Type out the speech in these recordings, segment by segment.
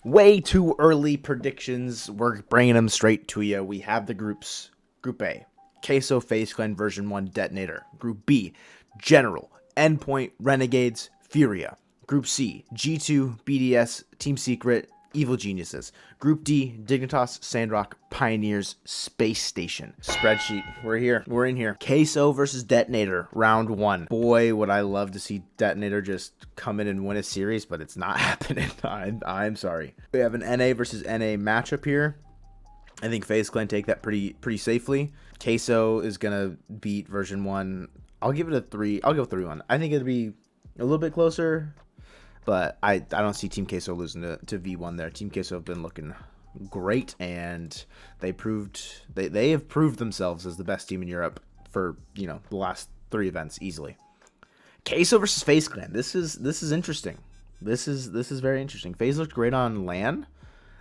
Way too early predictions. We're bringing them straight to you. We have the groups. Group A, Queso FaZe Clan version 1 Detonator. Group B, General, Endpoint, Renegades, FURIA. Group C, G2, BDS, Team Secret, Evil Geniuses. Group D, Dignitas, Sandrock, Pioneers, Space Station. Spreadsheet. We're here. We're in here. Queso versus Detonator, round 1. Boy, would I love to see Detonator just come in and win a series, but it's not happening. I'm sorry. We have an NA versus NA matchup here. I think FaZe Clan take that pretty safely. Queso is gonna beat version 1. I'll give it a 3. I'll go 3-1. I think it'll be a little bit closer, but I don't see Team Queso losing to V1 there. Team Queso have been looking great, and they have proved themselves as the best team in Europe for, you know, the last 3 events easily. Queso versus FaZe Clan. This is interesting. This is very interesting. FaZe looked great on LAN.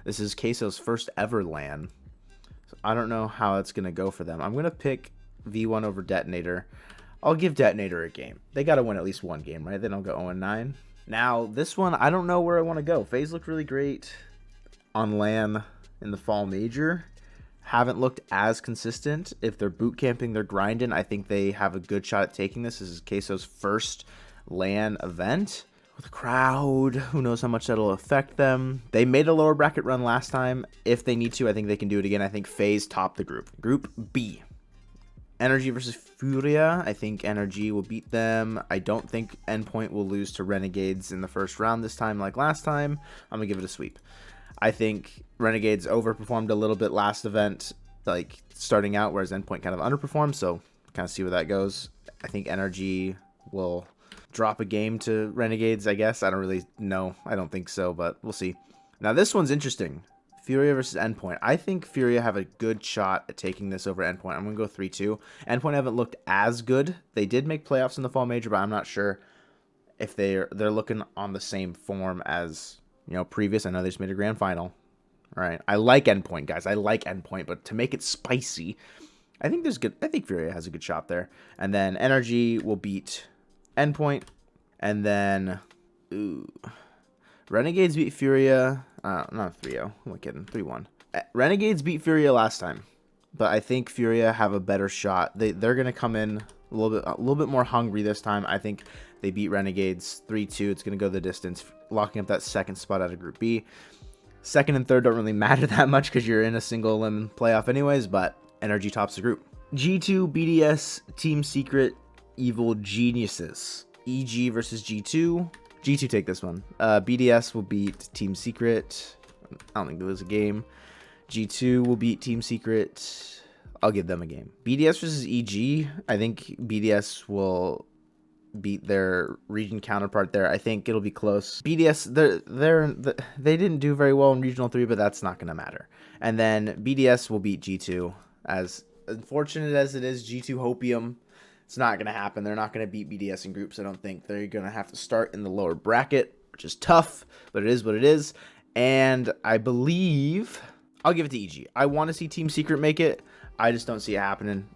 This is Queso's first ever LAN. So I don't know how it's gonna go for them. I'm gonna pick V1 over Detonator. I'll give Detonator a game. They gotta win at least one game, right? They don't go 0-9. Now, this one, I don't know where I want to go. FaZe looked really great on LAN in the fall major. Haven't looked as consistent. If they're boot camping, they're grinding, I think they have a good shot at taking this. This is Queso's first LAN event with a crowd. Who knows how much that'll affect them. They made a lower bracket run last time. If they need to, I think they can do it again. I think FaZe topped the group. Group B. Energy versus FURIA. I think Energy will beat them. I don't think Endpoint will lose to Renegades in the first round this time like last time. I'm going to give it a sweep. I think Renegades overperformed a little bit last event, like starting out, whereas Endpoint kind of underperformed, so kind of see where that goes. I think Energy will drop a game to Renegades, I guess. I don't really know. I don't think so, but we'll see. Now, this one's interesting. FURIA versus Endpoint. I think FURIA have a good shot at taking this over Endpoint. I'm going to go 3-2. Endpoint haven't looked as good. They did make playoffs in the fall major, but I'm not sure if they're looking on the same form as, you know, previous. I know they just made a grand final. All right. I like Endpoint, guys. I like Endpoint, but to make it spicy, I think FURIA has a good shot there. And then Energy will beat Endpoint. And then Renegades beat FURIA. Not 3-0. I'm kidding. 3-1. Renegades beat FURIA last time, but I think FURIA have a better shot. They're gonna come in a little bit more hungry this time. I think they beat Renegades 3-2. It's gonna go the distance, locking up that second spot out of Group B. Second and third don't really matter that much because you're in a single elim playoff anyways. But Energy tops the group. G2, BDS, Team Secret, Evil Geniuses. EG versus G2. G2 take this one. BDS will beat Team Secret. I don't think there was a game. G2 will beat Team Secret. I'll give them a game. BDS versus EG. I think BDS will beat their region counterpart there. I think it'll be close. BDS, they didn't do very well in Regional 3, but that's not going to matter. And then BDS will beat G2. As unfortunate as it is, G2 Hopium, it's not going to happen. They're not going to beat BDS in groups, I don't think. They're going to have to start in the lower bracket, which is tough, but it is what it is. And I believe I'll give it to EG. I want to see Team Secret make it. I just don't see it happening.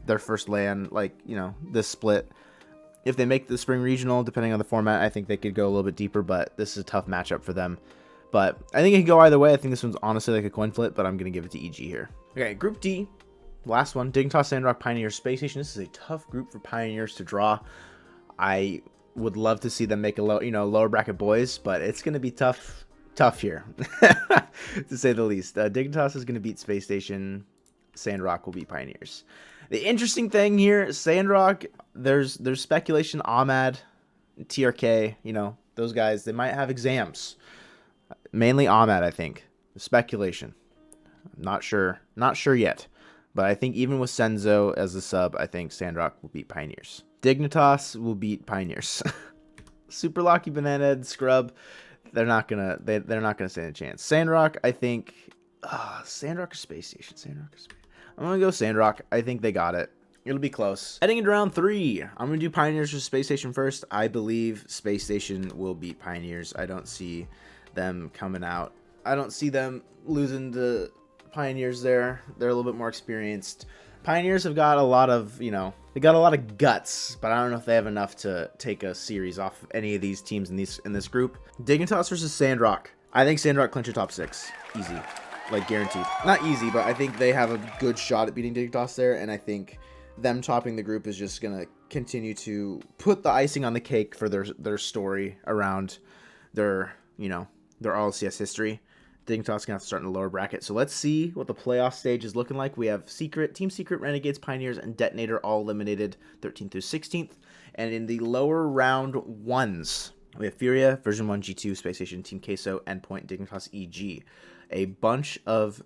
Their first LAN, like, you know, this split. If they make the spring regional, depending on the format, I think they could go a little bit deeper, but this is a tough matchup for them. But I think it can go either way. I think this one's honestly like a coin flip, but I'm going to give it to EG here. Okay, Group D. Last one, Dignitas, Sandrock, Pioneers, Space Station. This is a tough group for Pioneers to draw. I would love to see them make a lower bracket boys, but it's going to be tough here, to say the least. Dignitas is going to beat Space Station. Sandrock will beat Pioneers. The interesting thing here, Sandrock, there's speculation, Ahmad, TRK, you know, those guys, they might have exams. Mainly Ahmad, I think. Speculation. Not sure yet. But I think even with Senzo as the sub, I think Sandrock will beat Pioneers. Dignitas will beat Pioneers. Super Lucky, Banana Head, Scrub, they're not gonna stand a chance. Sandrock, I think, Sandrock or Space Station. I'm gonna go Sandrock. I think they got it. It'll be close. Heading into round 3, I'm gonna do Pioneers versus Space Station first. I believe Space Station will beat Pioneers. I don't see them coming out. I don't see them losing to Pioneers there. They're a little bit more experienced. Pioneers have got a lot of, they got a lot of guts, but I don't know if they have enough to take a series off any of these teams in this group. Dignitas versus Sandrock. I think Sandrock clinch a top 6. Easy. Like, guaranteed. Not easy, but I think they have a good shot at beating Dignitas there, and I think them topping the group is just going to continue to put the icing on the cake for their story around their, you know, their RLCS history. Dignitas going to have to start in the lower bracket. So let's see what the playoff stage is looking like. We have Team Secret, Renegades, Pioneers, and Detonator all eliminated 13th through 16th. And in the lower round ones, we have FURIA, Version 1, G2, SPACESTATION, Team Queso, Endpoint, Dignitas, EG. A bunch of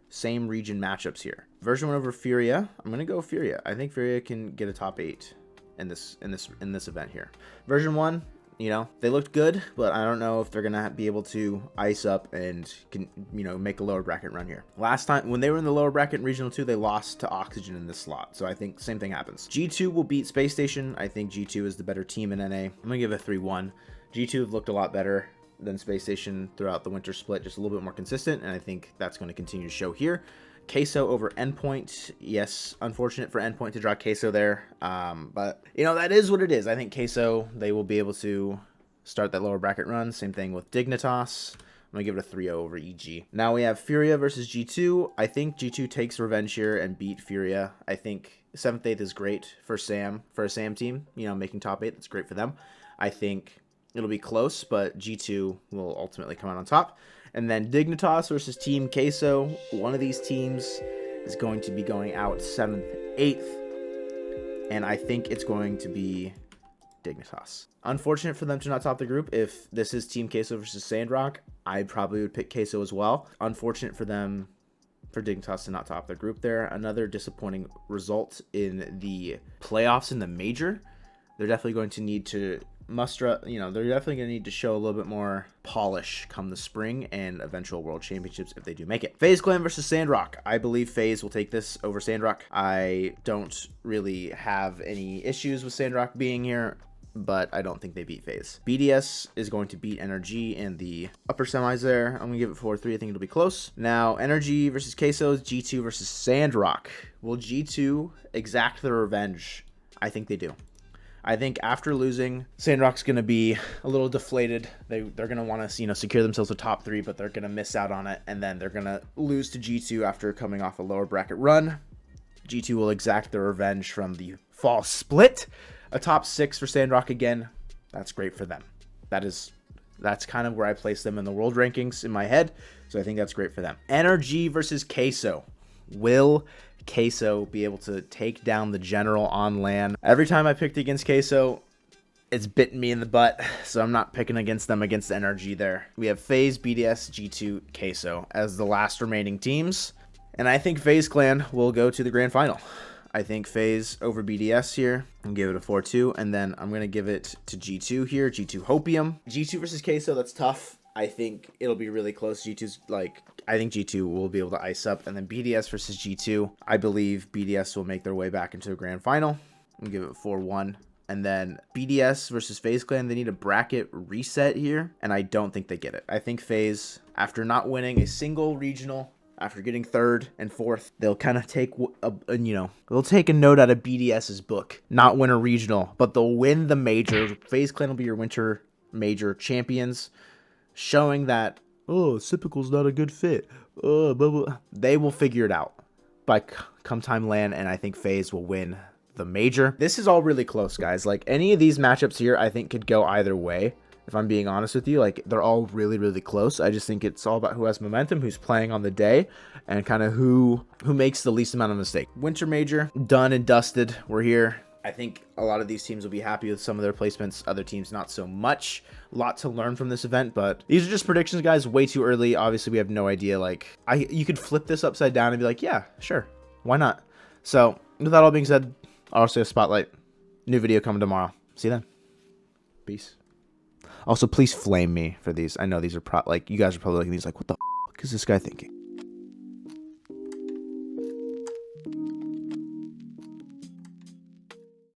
same region matchups here. Version 1 over FURIA. I'm going to go FURIA. I think FURIA can get a top 8 in this event here. Version 1, you know, they looked good, but I don't know if they're going to be able to ice up and can, you know, make a lower bracket run here. Last time when they were in the lower bracket in Regional 2, they lost to Oxygen in this slot. So I think same thing happens. G2 will beat SPACESTATION. I think G2 is the better team in NA. I'm going to give it a 3-1. G2 have looked a lot better than SPACESTATION throughout the winter split, just a little bit more consistent, and I think that's going to continue to show here. Queso over Endpoint. Yes, unfortunate for Endpoint to draw Queso there, but you know, that is what it is. I think Queso, they will be able to start that lower bracket run. Same thing with Dignitas. I'm gonna give it a 3-0 over EG. Now we have FURIA versus G2. I think G2 takes revenge here and beat FURIA. I think 7th 8th is great for a SAM team, you know, making top 8. That's great for them. I think it'll be close, but G2 will ultimately come out on top. And then Dignitas versus Team Queso. One of these teams is going to be going out 7th, 8th. And I think it's going to be Dignitas. Unfortunate for them to not top the group. If this is Team Queso versus Sandrock, I probably would pick Queso as well. Unfortunate for them, for Dignitas to not top their group there. Another disappointing result in the playoffs in the major. They're definitely going to need to muster, you know, they're definitely going to need to show a little bit more polish come the spring and eventual world championships if they do make it. FaZe Clan versus Sandrock. I believe FaZe will take this over Sandrock. I don't really have any issues with Sandrock being here, but I don't think they beat FaZe. BDS is going to beat NRG in the upper semis there. I'm going to give it 4-3. I think it'll be close. Now, NRG versus Queso, G2 versus Sandrock. Will G2 exact their revenge? I think they do. I think after losing, Sandrock's going to be a little deflated. They're going to want to, you know, secure themselves a top 3, but they're going to miss out on it. And then they're going to lose to G2 after coming off a lower bracket run. G2 will exact their revenge from the fall split. A top 6 for Sandrock again. That's great for them. That's kind of where I place them in the world rankings in my head. So I think that's great for them. NRG versus Queso. Will Queso be able to take down the general on LAN? Every time I picked against Queso, it's bitten me in the butt, so I'm not picking against them against the NRG there. We have FaZe, BDS, G2, Queso as the last remaining teams, and I think FaZe Clan will go to the grand final. I think FaZe over BDS here and give it a 4-2, and then I'm going to give it to G2 here, G2 Hopium. G2 versus Queso, that's tough. I think it'll be really close. I think G2 will be able to ice up. And then BDS versus G2. I believe BDS will make their way back into the grand final. I'm going to give it 4-1. And then BDS versus FaZe Clan, they need a bracket reset here. And I don't think they get it. I think FaZe, after not winning a single regional, after getting 3rd and 4th, they'll kind of take they'll take a note out of BDS's book. Not win a regional, but they'll win the major. FaZe Clan will be your winter major champions, showing that, oh, Sipical's not a good fit. Blah, blah. They will figure it out by come time LAN, and I think FaZe will win the major. This is all really close, guys. Like, any of these matchups here, I think could go either way. If I'm being honest with you, like, they're all really, really close. I just think it's all about who has momentum, who's playing on the day, and kind of who makes the least amount of mistake. Winter major, done and dusted. We're here. I think a lot of these teams will be happy with some of their placements. Other teams, not so much. A lot to learn from this event, but these are just predictions, guys. Way too early. Obviously, we have no idea. Like, you could flip this upside down and be like, yeah, sure. Why not? So, with that all being said, RLCS Spotlight. New video coming tomorrow. See you then. Peace. Also, please flame me for these. I know these are you guys are probably looking at these like, what the f is this guy thinking?